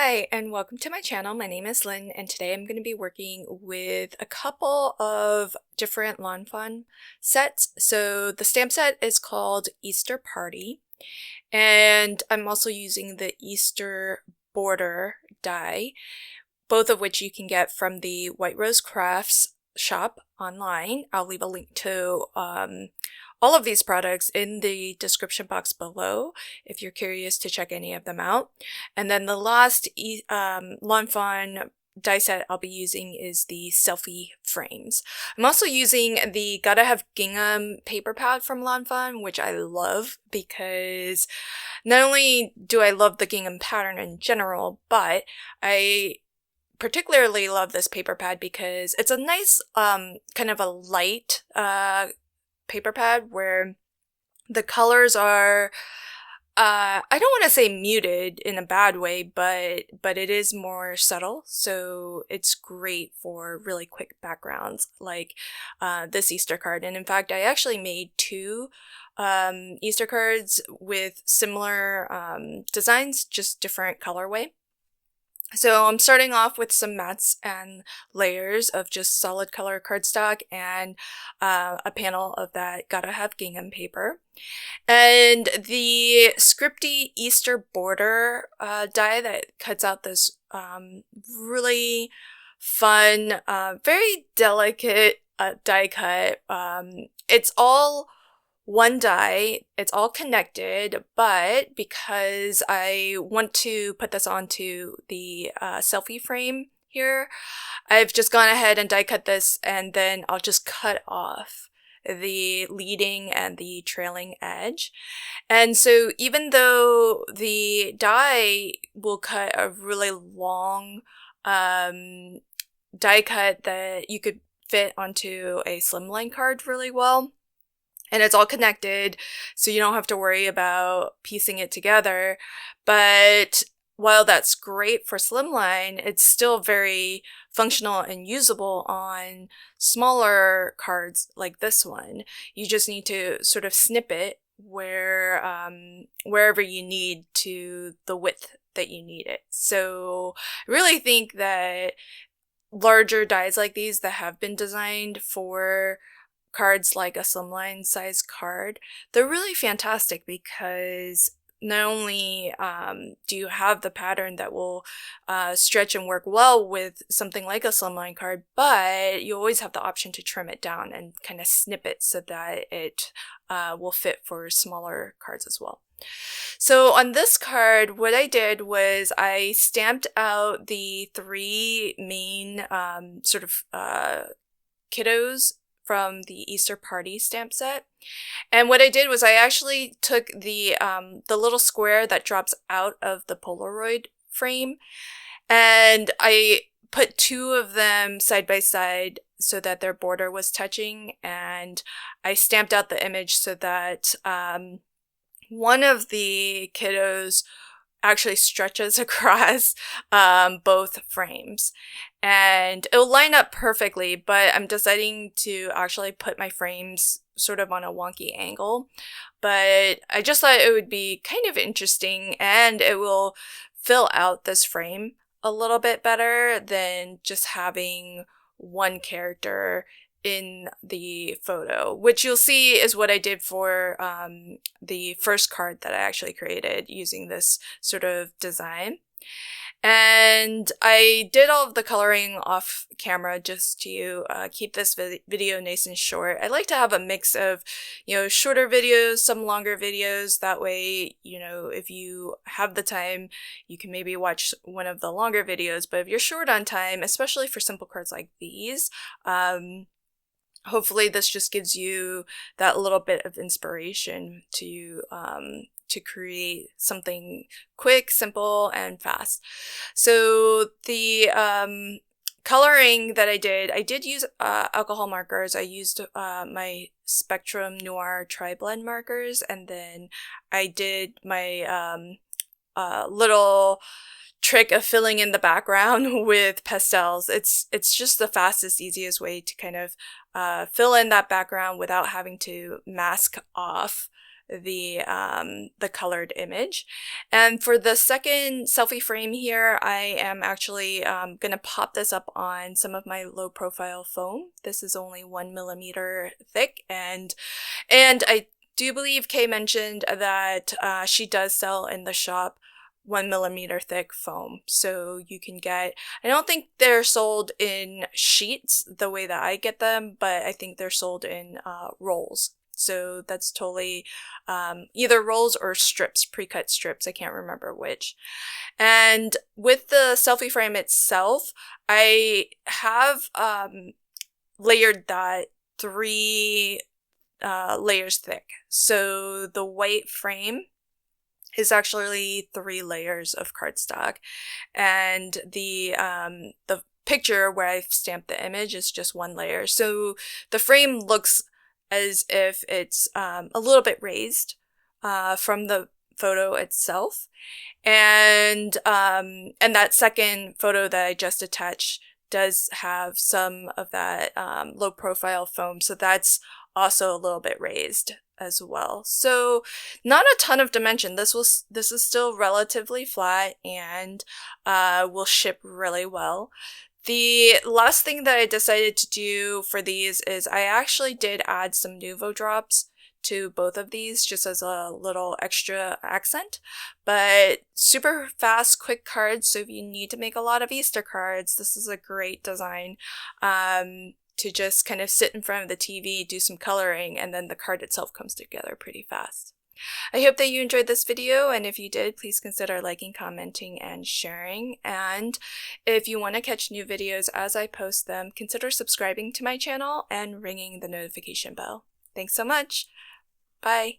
Hi, and welcome to my channel. My name is Lynn, and today I'm going to be working with a couple of different Lawn Fawn sets. So the stamp set is called Easter Party, and I'm also using the Easter border die, both of which you can get from the White Rose Crafts shop online. I'll leave a link to all of these products in the description box below if you're curious to check any of them out. And then the last Lawn Fawn die set I'll be using is the selfie frames. I'm also using the Gotta Have Gingham paper pad from Lawn Fawn, which I love because not only do I love the gingham pattern in general, but I particularly love this paper pad because it's a nice kind of a light paper pad where the colors are I don't want to say muted in a bad way, but it is more subtle, so it's great for really quick backgrounds like this Easter card. And in fact, I actually made two Easter cards with similar designs, just different colorway. So I'm starting off with some mats and layers of just solid color cardstock and a panel of that Gotta Have Gingham paper. And the scripty Easter border die that cuts out this really fun, very delicate die cut. It's all one die, it's all connected, but because I want to put this onto the selfie frame here, I've just gone ahead and die cut this, and then I'll just cut off the leading and the trailing edge. And so even though the die will cut a really long die cut that you could fit onto a slimline card really well, and it's all connected, so you don't have to worry about piecing it together. But while that's great for slimline, it's still very functional and usable on smaller cards like this one. You just need to sort of snip it wherever you need to the width that you need it. So I really think that larger dies like these that have been designed for cards like a slimline size card, they're really fantastic because not only do you have the pattern that will stretch and work well with something like a slimline card, but you always have the option to trim it down and kind of snip it so that it will fit for smaller cards as well. So on this card, what I did was I stamped out the three main sort of kiddos from the Easter Party stamp set. And what I did was I actually took the little square that drops out of the Polaroid frame, and I put two of them side by side so that their border was touching, and I stamped out the image so that one of the kiddos actually stretches across both frames, and it'll line up perfectly, but I'm deciding to actually put my frames sort of on a wonky angle. But I just thought it would be kind of interesting, and it will fill out this frame a little bit better than just having one character in the photo, which you'll see is what I did for the first card that I actually created using this sort of design. And I did all of the coloring off camera just to keep this video nice and short. I like to have a mix of, shorter videos, some longer videos. That way, if you have the time, you can maybe watch one of the longer videos. But if you're short on time, especially for simple cards like these, hopefully this just gives you that little bit of inspiration to create something quick, simple, and fast. So the coloring that I did use alcohol markers. I used my Spectrum Noir Tri-Blend markers, and then I did my little trick of filling in the background with pastels. It's just the fastest, easiest way to kind of fill in that background without having to mask off the colored image. And for the second selfie frame here, I am actually gonna pop this up on some of my low profile foam. This is only 1 millimeter thick, and I do believe Kay mentioned that she does sell in the shop 1 millimeter thick foam. So you can get, I don't think they're sold in sheets the way that I get them, but I think they're sold in rolls. So that's totally either rolls or strips, pre-cut strips. I can't remember which. And with the selfie frame itself, I have layered that 3 layers thick. So the white frame is actually 3 layers of cardstock, and the picture where I've stamped the image is just 1 layer. So the frame looks as if it's a little bit raised from the photo itself, and that second photo that I just attached does have some of that low profile foam, so that's also a little bit raised as well. So not a ton of dimension. This is still relatively flat and will ship really well. The last thing that I decided to do for these is I actually did add some Nuvo drops to both of these just as a little extra accent, but super fast, quick cards. So if you need to make a lot of Easter cards, this is a great design to just kind of sit in front of the TV, do some coloring, and then the card itself comes together pretty fast. I hope that you enjoyed this video, and if you did, please consider liking, commenting, and sharing. And if you want to catch new videos as I post them, consider subscribing to my channel and ringing the notification bell. Thanks so much. Bye.